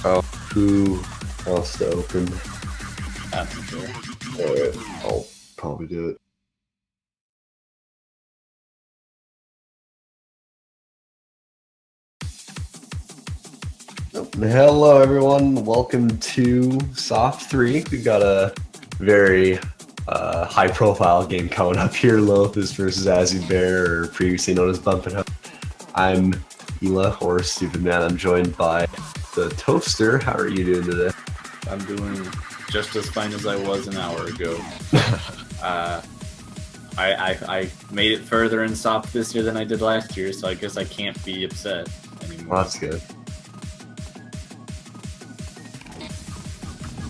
Oh, who wants to open? I'm sure. Alright, I'll probably do it. Hello, everyone. Welcome to SOFT3. We've got a very high-profile game coming up here. Lothus versus Azzy Bear, or previously known as Bump It Up. I'm Ela, or Stupid Man. I'm joined by the Toaster. How are you doing today? I'm doing just as fine as I was an hour ago. I made it further in SOFT this year than I did last year, so I guess I can't be upset anymore. Well, that's good.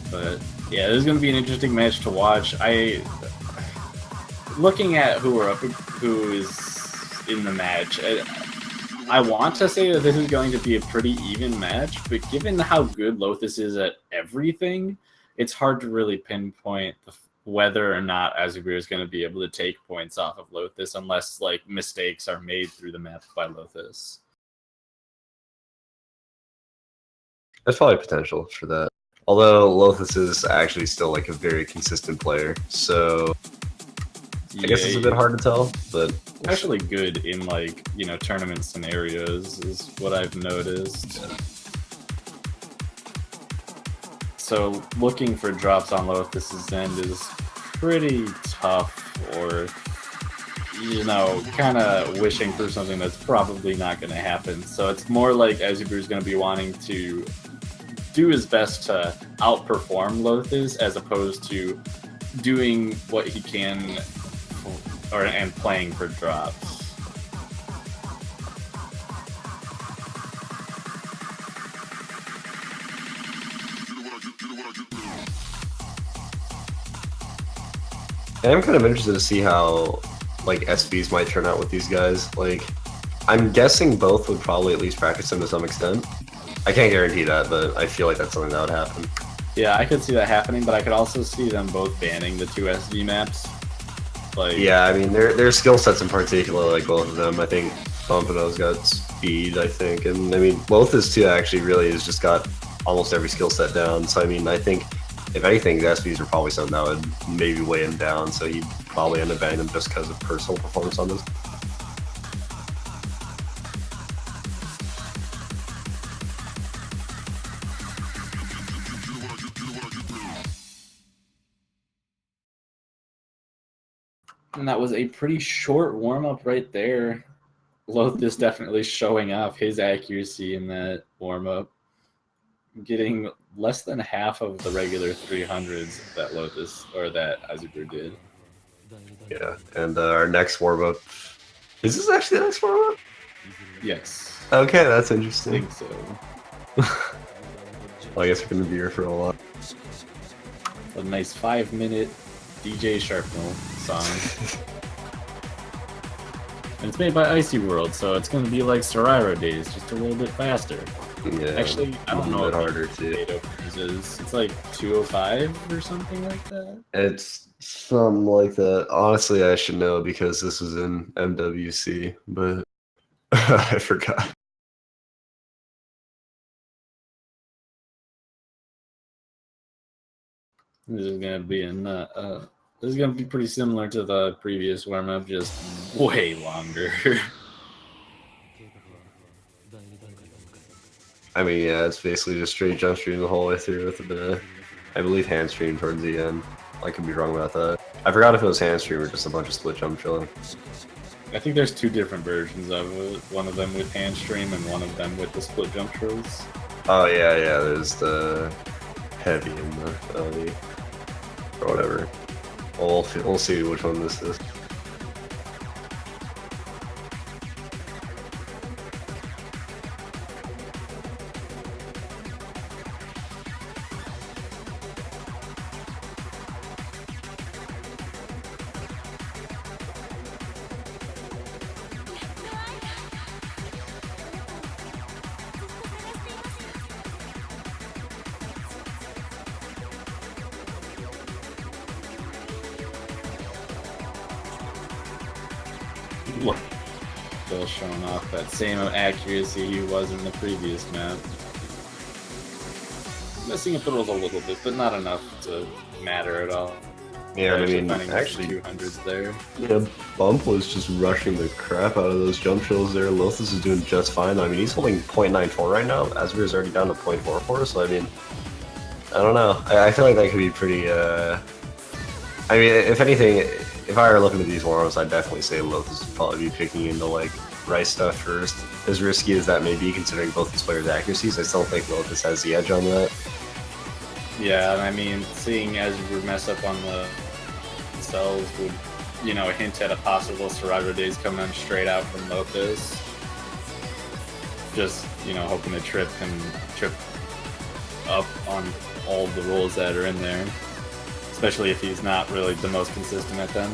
But yeah, this is going to be an interesting match to watch. Looking at who is in the match, I want to say that this is going to be a pretty even match, but given how good Lothus is at everything, it's hard to really pinpoint whether or not Azubir is going to be able to take points off of Lothus unless like mistakes are made through the map by Lothus. There's probably potential for that. Although Lothus is actually still like a very consistent player, so I guess it's a bit hard to tell, but actually good in like, you know, tournament scenarios is what I've noticed. Yeah. So looking for drops on Lothus's end is pretty tough, or you know, kind of wishing for something that's probably not going to happen. So it's more like Azubir is going to be wanting to do his best to outperform Lothus as opposed to doing what he can and playing for drops. I'm kind of interested to see how like SVs might turn out with these guys. Like, I'm guessing both would probably at least practice them to some extent. I can't guarantee that, but I feel like that's something that would happen. Yeah, I could see that happening, but I could also see them both banning the two SV maps. Like, yeah, I mean, their skill sets in particular, like both of them, I think Bumpino's got speed, I think, and I mean, Lothus too actually really has just got almost every skill set down. So I mean, I think if anything, the SVs are probably something that would maybe weigh him down. So he'd probably end up banning them just because of personal performance on this. And that was a pretty short warm-up right there. Lothus definitely showing off his accuracy in that warm-up. Getting less than half of the regular 300s that Lothus, or that Azubir did. Yeah, and our next warm-up... Is this actually the next warm-up? Yes. Okay, that's I interesting. think so. Well, I guess we're going to be here for a while. A nice 5-minute DJ Sharpnel song. And it's made by Icy World, so it's going to be like Soriro Days, just a little bit faster. Yeah, actually, I don't know a bit what harder too. It's like 205 or something like that. It's something like that. Honestly, I should know because this was in MWC, but I forgot. This is gonna be this is gonna be pretty similar to the previous warm-up, just way longer. I mean, yeah, it's basically just straight jump stream the whole way through with a bit of, I believe, hand stream towards the end. I could be wrong about that. I forgot if it was hand stream or just a bunch of split jump chilling. I think there's two different versions of it. One of them with hand stream and one of them with the split jump trills. Oh yeah, there's the heavy and the or whatever. We'll see which one this is. Look, still showing off that same accuracy he was in the previous map. messing up the rolls a little bit, but not enough to matter at all. Yeah, I mean, finding actually, 200s there. yeah, Bump was just rushing the crap out of those jump chills there. Lothus is doing just fine. I mean, he's holding 0.94 right now. Asmir is already down to 0.44, so I mean, I don't know. I feel like that could be pretty, I mean, if anything, if I were looking at these warm-ups, I'd definitely say Lothus would probably be picking into, like, Rice stuff first. As risky as that may be, considering both these players' accuracies, I still think Lothus has the edge on that. Yeah, and I mean, seeing Asmir mess up on the cells would, you know, hint at a possible Survivor Days coming straight out from Lothus. Just, you know, hoping to trip up on all the rolls that are in there. Especially if he's not really the most consistent at them.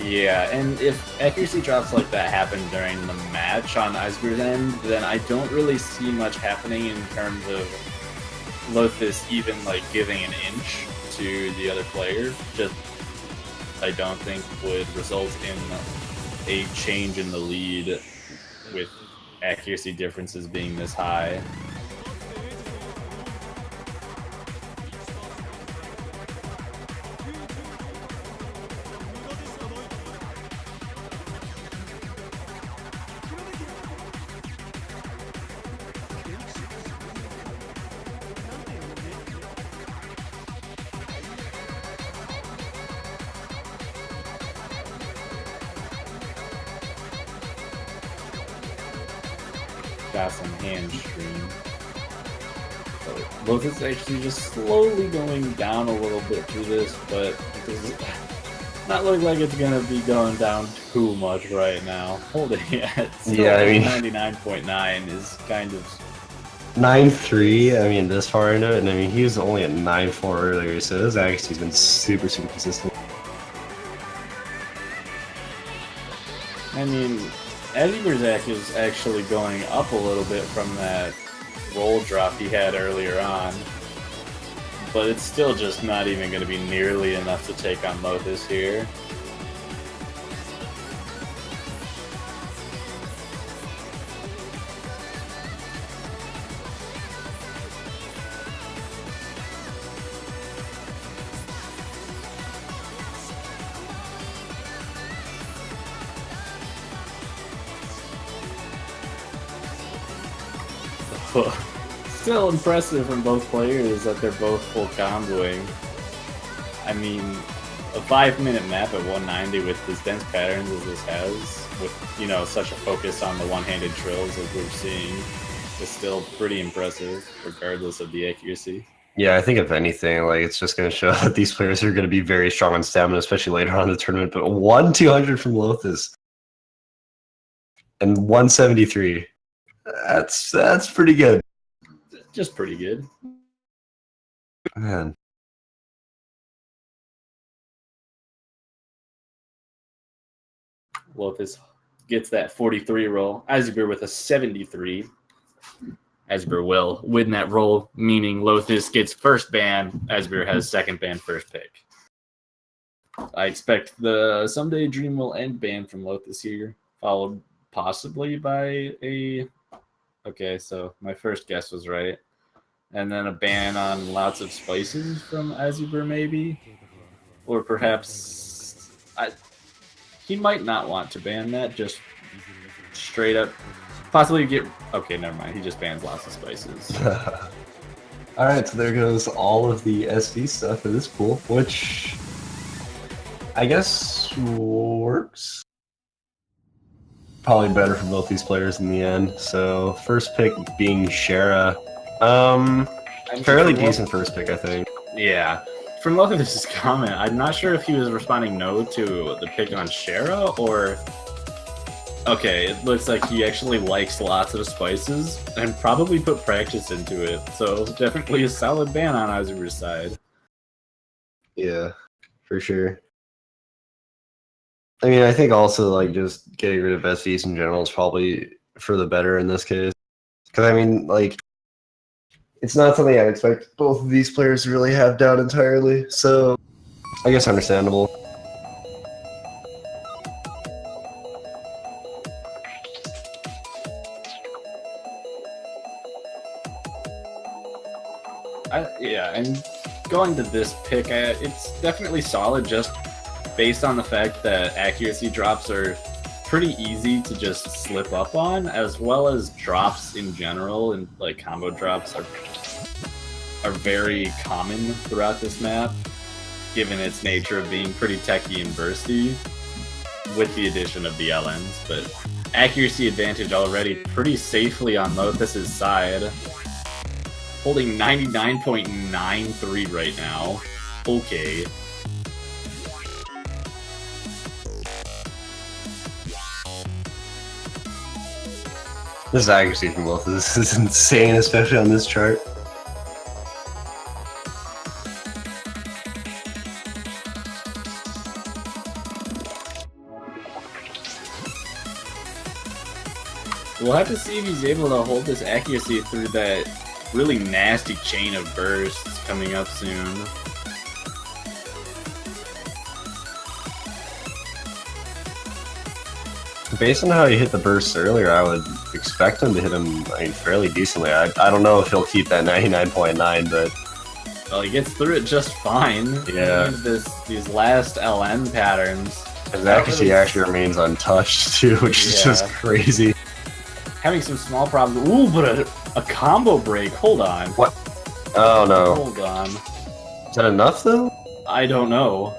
Yeah, and if accuracy drops like that happen during the match on Asmir's end, then I don't really see much happening in terms of Lothus even like giving an inch to the other player. Just I don't think would result in a change in the lead with accuracy differences being this high. Got some hamstring. Lothus actually just slowly going down a little bit through this, but it does not look like it's gonna be going down too much right now. Holding at 99.9 is kind of 9.3, I mean, this far into it, and I mean, he was only at 9.4 earlier, so his accuracy's been super consistent. I mean, Eddie is actually going up a little bit from that roll drop he had earlier on, but it's still just not even going to be nearly enough to take on Lothus here. Still impressive from both players that they're both full comboing. I mean, a 5-minute map at 190 with as dense patterns as this has, with, you know, such a focus on the one-handed trills as we're seeing, is still pretty impressive, regardless of the accuracy. Yeah, I think if anything, like, it's just going to show that these players are going to be very strong on stamina, especially later on in the tournament. But 1-200 from Lothus and 173. That's pretty good. Just pretty good. Man. Lothus gets that 43 roll. Asmir with a 73. Asmir will win that roll, meaning Lothus gets first ban. Asmir has second ban, first pick. I expect the Someday Dream will end ban from Lothus here, followed possibly by a... Okay, so my first guess was right. And then a ban on lots of spices from Asmir, maybe? Or perhaps... he might not want to ban that, just straight up... Possibly get... Okay, never mind. He just bans lots of spices. Alright, so there goes all of the SV stuff in this pool, which... I guess works. Probably better for both these players in the end. So first pick being Shara. Fairly decent first pick, I think. Yeah. From Lothus's comment, I'm not sure if he was responding no to the pick on Shara or... Okay, it looks like he actually likes lots of spices and probably put practice into it. So definitely a solid ban on Asmir's side. Yeah, for sure. I mean, I think also, like, just getting rid of SVs in general is probably for the better in this case. Because, I mean, like, it's not something I'd expect both of these players to really have down entirely. So, I guess understandable. I'm going to this pick. It's definitely solid just based on the fact that accuracy drops are pretty easy to just slip up on, as well as drops in general, and like combo drops are very common throughout this map, given its nature of being pretty techy and bursty, with the addition of the LNs. But accuracy advantage already pretty safely on Lothus's side, holding 99.93 right now. Okay. This accuracy from both of this is insane, especially on this chart. We'll have to see if he's able to hold this accuracy through that really nasty chain of bursts coming up soon. Based on how he hit the bursts earlier, I would expect him to hit him, fairly decently. I don't know if he'll keep that 99.9, but... Well, he gets through it just fine. Yeah. These last LN patterns. His accuracy actually remains untouched, too, which is just crazy. Having some small problems. Ooh, but a combo break. Hold on. What? Oh, no. Hold on. Is that enough, though? I don't know.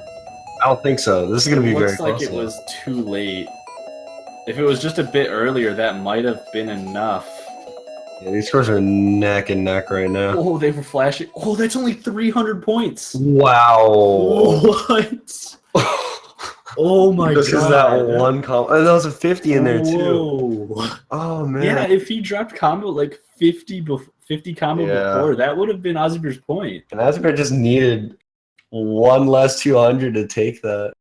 I don't think so. This is going to be very close. Looks like it was too late. If it was just a bit earlier, that might have been enough. Yeah, these scores are neck and neck right now. Oh, they were flashing. Oh, that's only 300 points. Wow. What? Oh my god. This is that one combo. And there was a 50 in there, too. Whoa. Oh, man. Yeah, if he dropped combo like 50 combo before, that would have been Ozzybear's point. And Ozzybear just needed one less 200 to take that.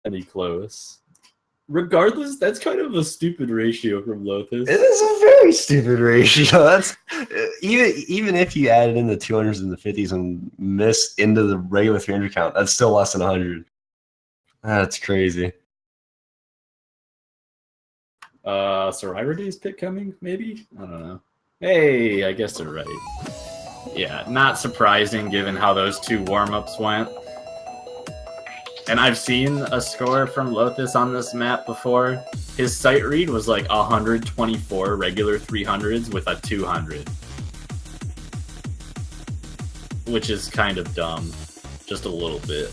Any close. Regardless, that's kind of a stupid ratio from Lothus. It is a very stupid ratio. That's even if you added in the 200s and the 50s and miss into the regular 300 count, that's still less than 100. That's crazy. Survivor Days pick coming, maybe? I don't know. Hey, I guess they're right. Yeah, not surprising given how those two warm-ups went. And I've seen a score from Lothus on this map before. His sight read was like 124 regular 300s with a 200. Which is kind of dumb. Just a little bit.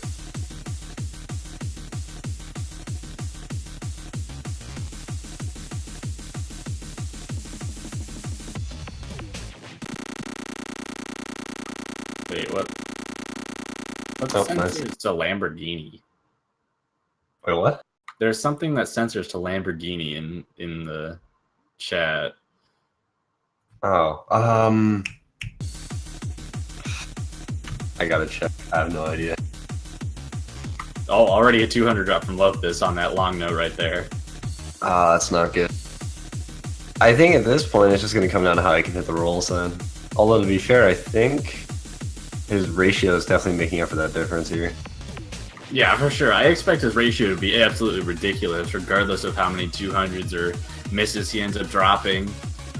Wait, what? What's Oh, sensors nice. to Lamborghini? Wait, what? There's something that censors to Lamborghini in the chat. Oh, I gotta check. I have no idea. Oh, already a 200 drop from Lothus on that long note right there. Ah, that's not good. I think at this point it's just gonna come down to how he can hit the rolls then. Although to be fair, I think his ratio is definitely making up for that difference here. Yeah, for sure. I expect his ratio to be absolutely ridiculous, regardless of how many 200s or misses he ends up dropping,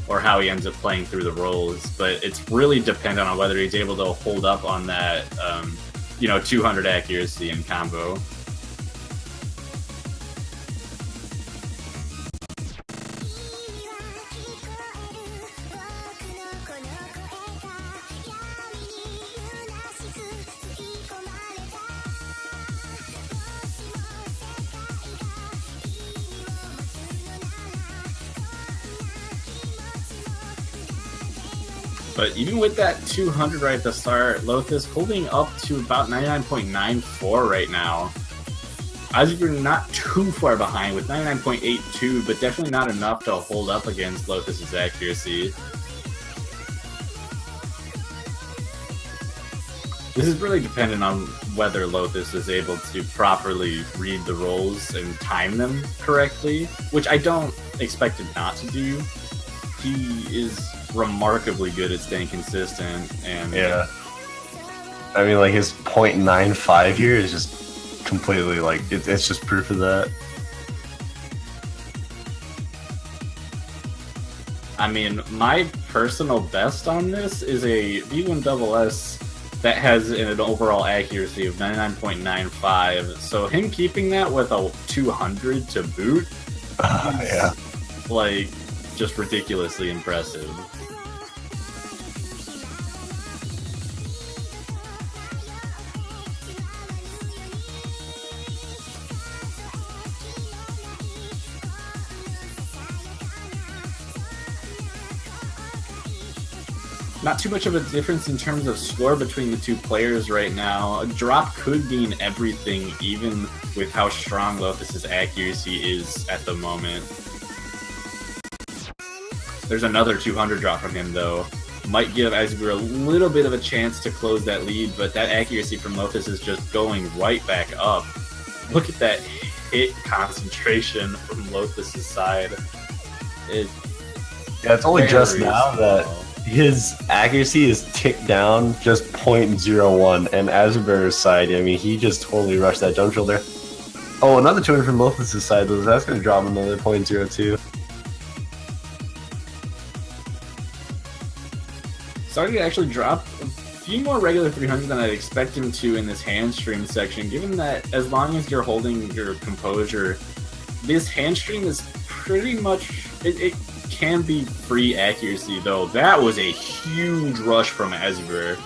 or how he ends up playing through the rolls. But it's really dependent on whether he's able to hold up on that, 200 accuracy in combo. But even with that 200 right at the start, Lothus holding up to about 99.94 right now. Ozzybear not too far behind with 99.82, but definitely not enough to hold up against Lothus's accuracy. This is really dependent on whether Lothus is able to properly read the rolls and time them correctly, which I don't expect him not to do. He is remarkably good at staying consistent, and yeah, I mean, like his .95 here is just completely like it's just proof of that. I mean, my personal best on this is a V1SS that has an overall accuracy of 99.95. So him keeping that with a 200 to boot is, like, just ridiculously impressive. Not too much of a difference in terms of score between the two players right now. A drop could mean everything, even with how strong Lotus's accuracy is at the moment. There's another 200 drop from him, though. Might give Azubir a little bit of a chance to close that lead, but that accuracy from Lotus is just going right back up. Look at that hit concentration from Lotus's side. Yeah, it's only just now that his accuracy is ticked down just 0.01, and Azubir's side, I mean, he just totally rushed that jump shield there. Oh, another 200 from Lotus' side, though. That's going to drop another 0.02. Starting to actually drop a few more regular 300s than I'd expect him to in this handstream section, given that as long as you're holding your composure, this handstream is pretty much... It can be free accuracy, though. That was a huge rush from Azubir,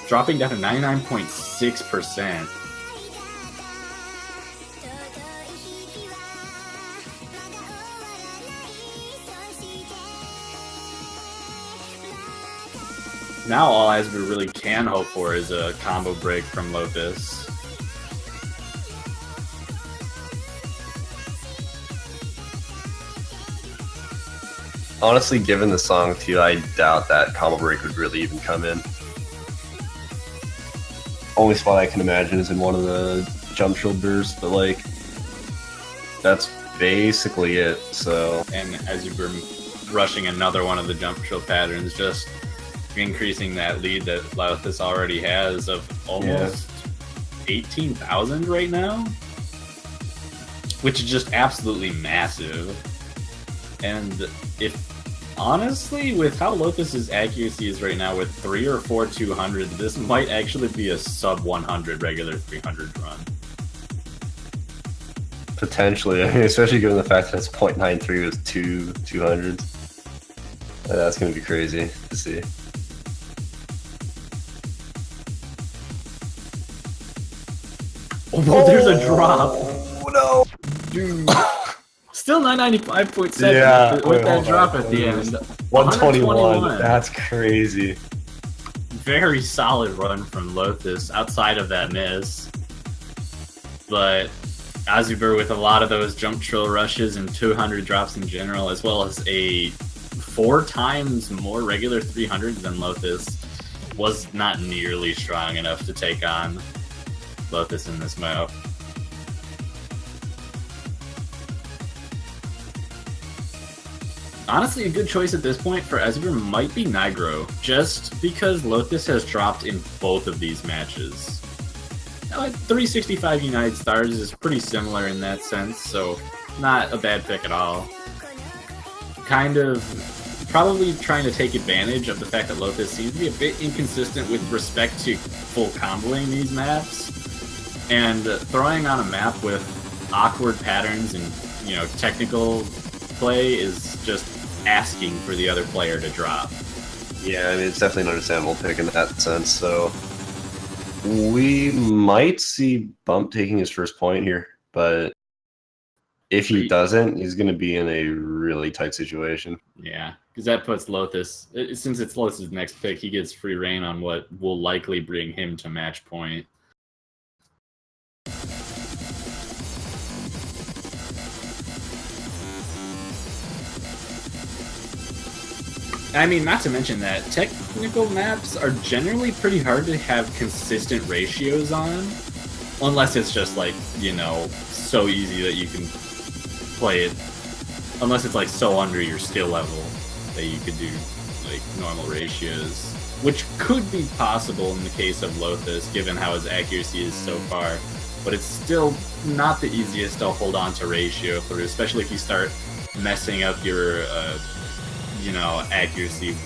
dropping down to 99.6%. Now all Azubir really can hope for is a combo break from Lotus. Honestly, given the song too, I doubt that combo break would really even come in. Only spot I can imagine is in one of the jump shield bursts, but like, that's basically it, so. And Azubir rushing another one of the jump shield patterns, just increasing that lead that Lotus already has of almost 18,000 right now, which is just absolutely massive. And if honestly, with how Lotus's accuracy is right now, with 3 or 4 200s, this might actually be a sub 100 regular 300 run. Potentially, I mean, especially given the fact that it's 0.93 with 2 200s. That's going to be crazy to see. Oh, there's a drop. Oh, no. Dude. Still 995.7 yeah, with that drop at the end. 121. That's crazy. Very solid run from Lotus outside of that miss. But Azubir with a lot of those jump trill rushes and 200 drops in general, as well as a 4 times more regular 300s than Lotus, was not nearly strong enough to take on Lotus in this map. Honestly, a good choice at this point for Azubir might be Nigro, just because Lotus has dropped in both of these matches. Now, 365 United Stars is pretty similar in that sense, so not a bad pick at all. Kind of probably trying to take advantage of the fact that Lotus seems to be a bit inconsistent with respect to full comboing these maps, and throwing on a map with awkward patterns and, you know, technical play is just asking for the other player to drop. Yeah, I mean, it's definitely an understandable pick in that sense, so we might see Bump taking his first point here, but if he doesn't, he's going to be in a really tight situation. Yeah, because that puts Lotus, since it's Lotus' next pick, he gets free reign on what will likely bring him to match point. I mean, not to mention that technical maps are generally pretty hard to have consistent ratios on, unless it's just like, you know, so easy that you can play it, unless it's like so under your skill level that you could do like normal ratios, which could be possible in the case of Lotus, given how his accuracy is so far, but it's still not the easiest to hold on to ratio through, especially if you start messing up your accuracy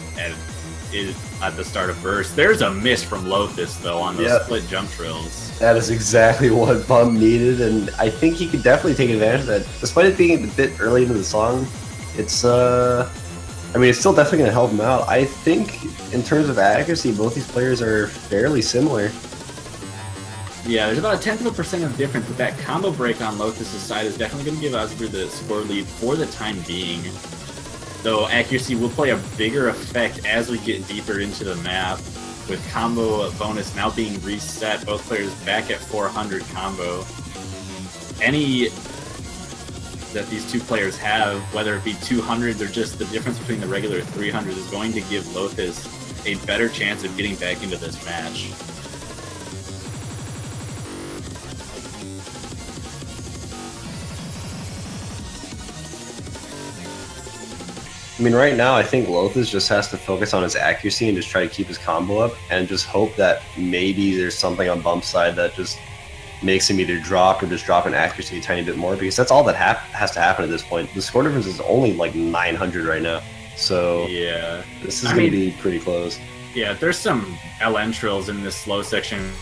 at the start of burst. There's a miss from Lothus, though, on those split jump trills. That is exactly what Bump needed, and I think he could definitely take advantage of that. Despite it being a bit early into the song, it's, it's still definitely going to help him out. I think, in terms of accuracy, both these players are fairly similar. Yeah, there's about a 0.1% of difference, but that combo break on Lothus' side is definitely going to give Azure the score lead for the time being. Though accuracy will play a bigger effect as we get deeper into the map, with combo bonus now being reset, both players back at 400 combo. Any that these two players have, whether it be 200s or just the difference between the regular 300s, is going to give Lothus a better chance of getting back into this match. I mean, right now, I think Lothus just has to focus on his accuracy and just try to keep his combo up, and just hope that maybe there's something on Bump's side that just makes him either drop or just drop in accuracy a tiny bit more, because that's all that has to happen at this point. The score difference is only like 900 right now, so yeah, this is going to be pretty close. Yeah, there's some LN trills in this slow section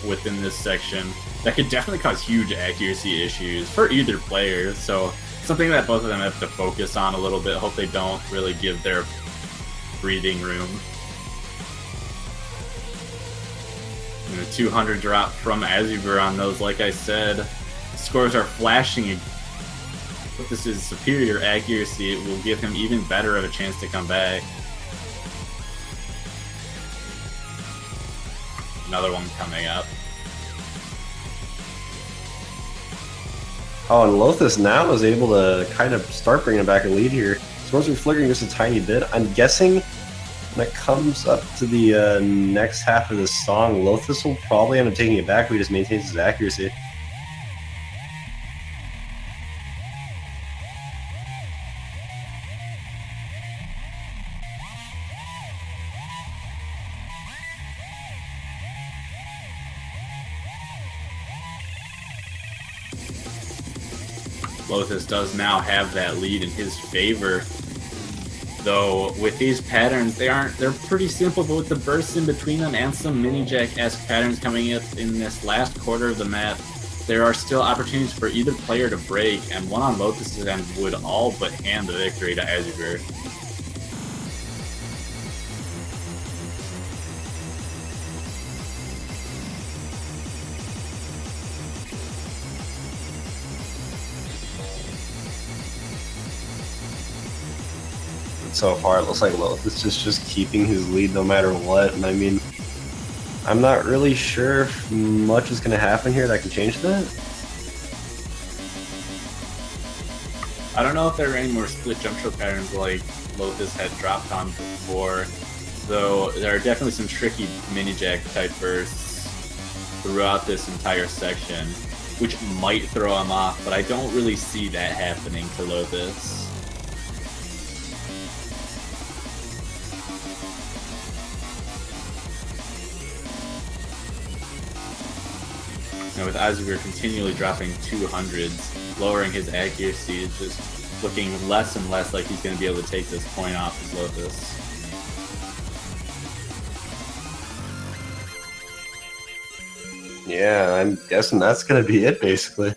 within this section that could definitely cause huge accuracy issues for either player, so something that both of them have to focus on a little bit. Hope they don't really give their breathing room. And a 200 drop from Azure on those, like I said. Scores are flashing. But this is superior accuracy. It will give him even better of a chance to come back. Another one coming up. Oh, and Lothus now is able to kind of start bringing back a lead here. Scores are flickering just a tiny bit. I'm guessing when it comes up to the next half of this song, Lothus will probably end up taking it back if he just maintains his accuracy. Lothus does now have that lead in his favor. Though with these patterns, they're pretty simple, but with the bursts in between them and some mini jack-esque patterns coming up in this last quarter of the map, there are still opportunities for either player to break, and one on Lothus's end would all but hand the victory to Azure. So far, it looks like Lothus is just keeping his lead no matter what, and I mean, I'm not really sure if much is going to happen here that can change that. I don't know if there are any more split jump drill patterns like Lothus had dropped on before, though there are definitely some tricky mini jack type bursts throughout this entire section, which might throw him off, but I don't really see that happening to Lothus. And with Azure continually dropping 200s, lowering his accuracy, it's just looking less and less like he's going to be able to take this point off his Lothus. Yeah, I'm guessing that's going to be it, basically.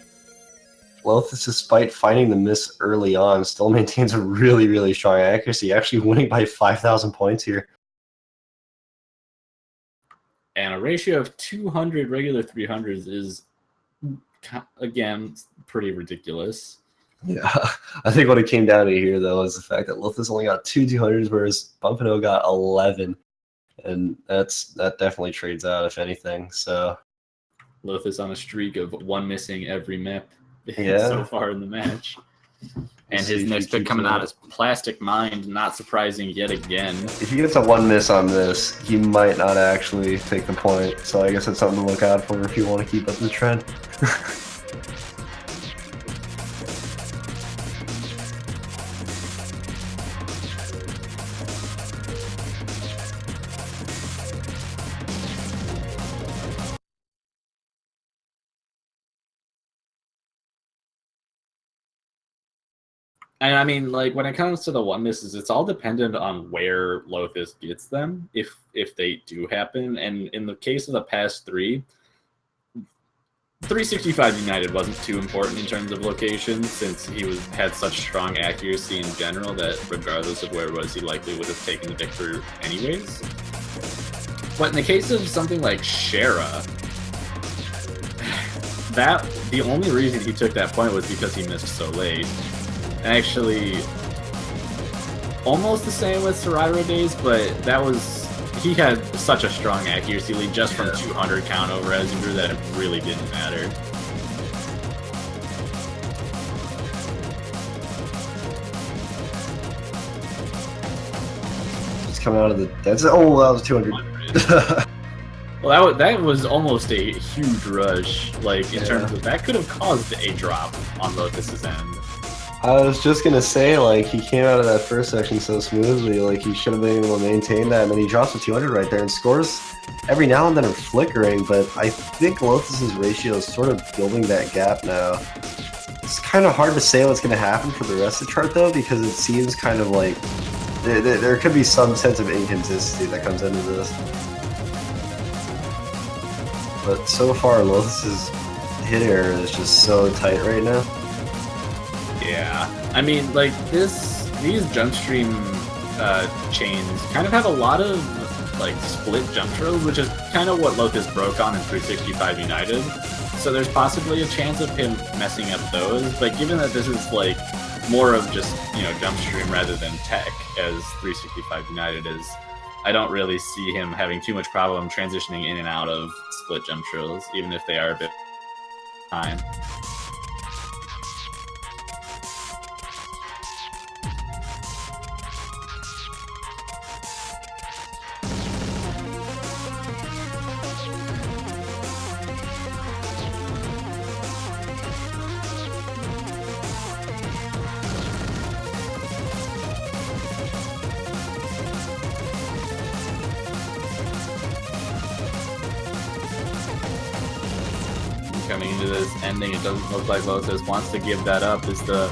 Lothus, despite finding the miss early on, still maintains a really, really strong accuracy, actually winning by 5,000 points here. And a ratio of 200 regular 300s is, again, pretty ridiculous. Yeah, I think what it came down to here, though, is the fact that Lothus only got 2 200s, whereas Bumpano got 11. And that definitely trades out, if anything. So Lothus on a streak of one missing every map Yeah. so far in the match. And his next pick coming out is Plastic Mind, not surprising yet again. If he gets a 1 miss on this, he might not actually take the point. So I guess that's something to look out for if you want to keep up the trend. And I mean, like when it comes to the one misses, it's all dependent on where Lothus gets them, if they do happen. And in the case of the past three, 365 United wasn't too important in terms of location, since he had such strong accuracy in general that regardless of where it was, he likely would have taken the victory anyways. But in the case of something like Shara, the only reason he took that point was because he missed so late. Actually, almost the same with Serairo Days, but he had such a strong accuracy lead just from 200 count over Azure that it really didn't matter. Just coming out of the... that was 200. Well, that was almost a huge rush, like, in terms of... that could have caused a drop on Lotus's end. I was just gonna say, like, he came out of that first section so smoothly, like, he should have been able to maintain that, and then he drops a 200 right there, and scores every now and then are flickering, but I think Lotus's ratio is sort of building that gap now. It's kind of hard to say what's gonna happen for the rest of the chart, though, because it seems kind of like there could be some sense of inconsistency that comes into this. But so far, Lotus's hit error is just so tight right now. Yeah, I mean, like, these jump stream chains kind of have a lot of, like, split jump throws, which is kind of what Lotus broke on in 365 United. So there's possibly a chance of him messing up those, but given that this is, like, more of just, you know, jump stream rather than tech, as 365 United is, I don't really see him having too much problem transitioning in and out of split jump drills, even if they are a bit time. Coming into this ending, it doesn't look like Lotus wants to give that up. Is the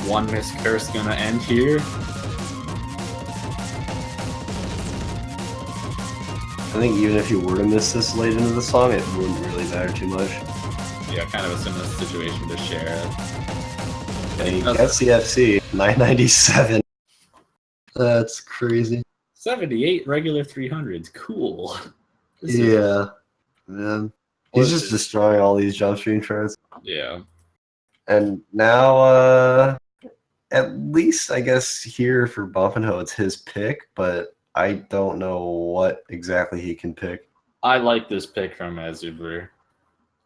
one miss curse gonna end here? I think even if you were to miss this late into the song, it wouldn't really matter too much. Yeah, kind of a similar situation to Shara. And he gets the FC, 997. That's crazy. 78 regular 300s, cool. Yeah, man. He's just destroying all these jump stream charts. Yeah. And now, at least I guess here for Buffenho, it's his pick, but I don't know what exactly he can pick. I like this pick from Azubur.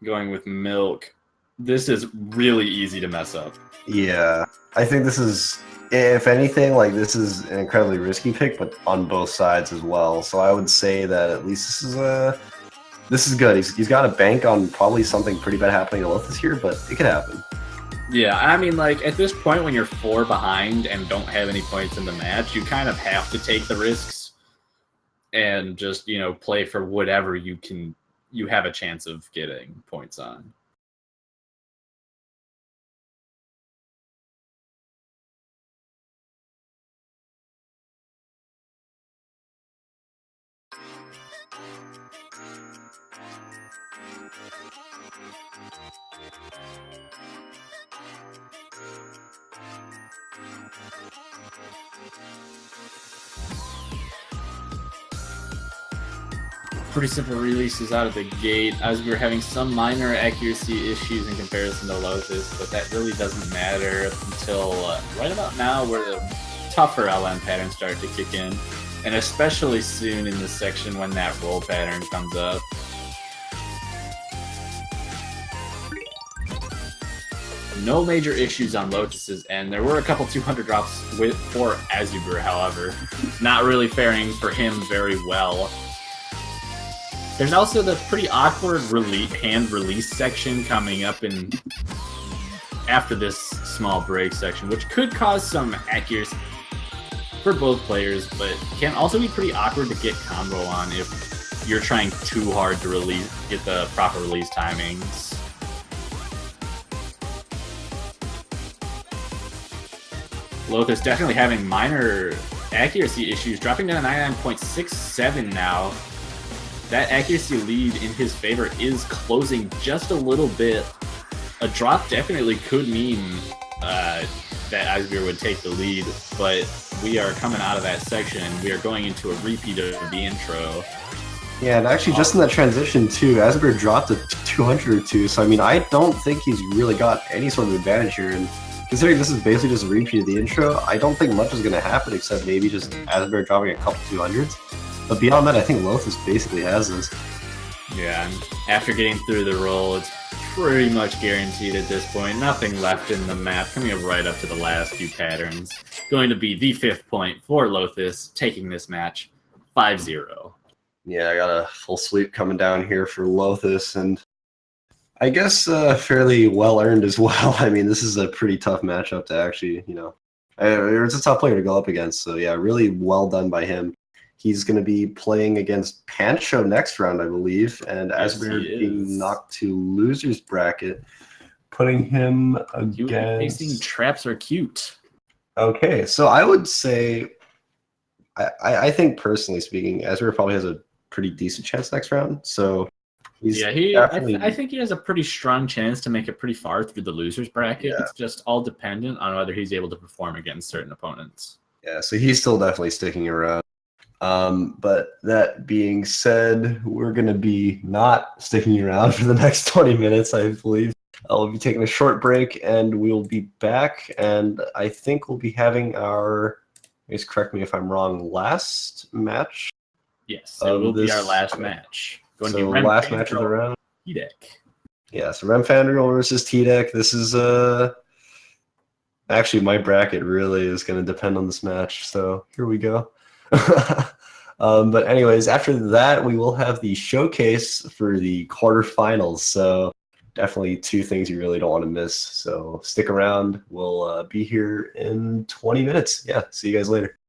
Going with Milk. This is really easy to mess up. Yeah. I think this is, if anything, like this is an incredibly risky pick, but on both sides as well. So I would say that at least this is good. He's got a bank on probably something pretty bad happening to Lotus here, but it could happen. Yeah, I mean, like, at this point when you're 4 behind and don't have any points in the match, you kind of have to take the risks and just, you know, play for whatever you have a chance of getting points on. Pretty simple releases out of the gate, as we were having some minor accuracy issues in comparison to Lotus, but that really doesn't matter until right about now, where the tougher LM patterns start to kick in, and especially soon in this section when that roll pattern comes up. No major issues on Lotus's end. There were a couple 200 drops for Azubur, however. Not really faring for him very well. There's also the pretty awkward hand release section coming up after this small break section, which could cause some accuracy for both players, but can also be pretty awkward to get combo on if you're trying too hard to get the proper release timings. Lothus definitely having minor accuracy issues, dropping down to 99.67 now. That accuracy lead in his favor is closing just a little bit. A drop definitely could mean that Eisbeer would take the lead, but we are coming out of that section. We are going into a repeat of the intro. Yeah, and actually just in that transition too, Eisbeer dropped a 200 or two, so I mean, I don't think he's really got any sort of advantage here, and considering this is basically just a repeat of the intro, I don't think much is going to happen except maybe just Eisbeer dropping a couple 200s. But beyond that, I think Lothus basically has this. Yeah, and after getting through the roll, it's pretty much guaranteed at this point. Nothing left in the map, coming up right up to the last few patterns. Going to be the 5th point for Lothus, taking this match 5-0. Yeah, I got a full sweep coming down here for Lothus, and I guess fairly well-earned as well. I mean, this is a pretty tough matchup to actually, it's a tough player to go up against, so yeah, really well done by him. He's going to be playing against Pancho next round, I believe, and Eisbeer being knocked to loser's bracket, putting him against... facing Traps Are Cute. Okay, so I would say, I think personally speaking, Eisbeer probably has a pretty decent chance next round, so... I think he has a pretty strong chance to make it pretty far through the loser's bracket. Yeah. It's just all dependent on whether he's able to perform against certain opponents. Yeah, so he's still definitely sticking around. But that being said, we're going to be not sticking around for the next 20 minutes, I believe. We'll be taking a short break, and we'll be back, and I think we'll be having our, please correct me if I'm wrong, last match? Yes, it will be our last match. Going to be last match of the round? T-Deck. Yeah, so Rem Fandral versus T-Deck. This is, actually, my bracket really is going to depend on this match, so here we go. But anyways, after that, we will have the showcase for the quarterfinals. So definitely two things you really don't want to miss. So stick around. We'll be here in 20 minutes. Yeah, see you guys later.